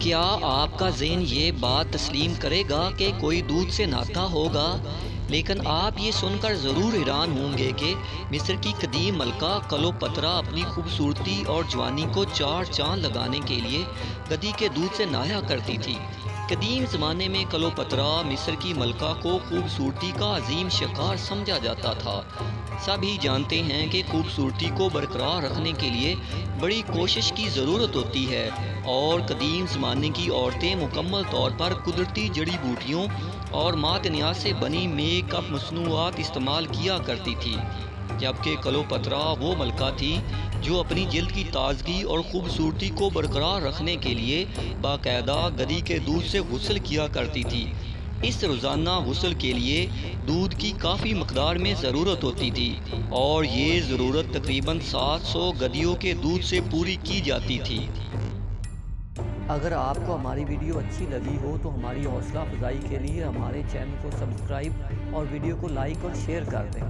کیا آپ کا ذہن یہ بات تسلیم کرے گا کہ کوئی دودھ سے نہاتا ہوگا؟ لیکن آپ یہ سن کر ضرور حیران ہوں گے کہ مصر کی قدیم ملکہ کلوپترا اپنی خوبصورتی اور جوانی کو چار چاند لگانے کے لیے گدھی کے دودھ سے نہایا کرتی تھی۔ قدیم زمانے میں کلوپترا مصر کی ملکہ کو خوبصورتی کا عظیم شکار سمجھا جاتا تھا۔ سب ہی جانتے ہیں کہ خوبصورتی کو برقرار رکھنے کے لیے بڑی کوشش کی ضرورت ہوتی ہے، اور قدیم زمانے کی عورتیں مکمل طور پر قدرتی جڑی بوٹیوں اور معدنیات سے بنی میک اپ مصنوعات استعمال کیا کرتی تھی، جبکہ کلوپترا وہ ملکہ تھی جو اپنی جلد کی تازگی اور خوبصورتی کو برقرار رکھنے کے لیے باقاعدہ گدھی کے دودھ سے غسل کیا کرتی تھی۔ اس روزانہ غسل کے لیے دودھ کی کافی مقدار میں ضرورت ہوتی تھی، اور یہ ضرورت تقریباً 700 گدھیوں کے دودھ سے پوری کی جاتی تھی۔ اگر آپ کو ہماری ویڈیو اچھی لگی ہو تو ہماری حوصلہ افزائی کے لیے ہمارے چینل کو سبسکرائب اور ویڈیو کو لائک اور شیئر کر دیں۔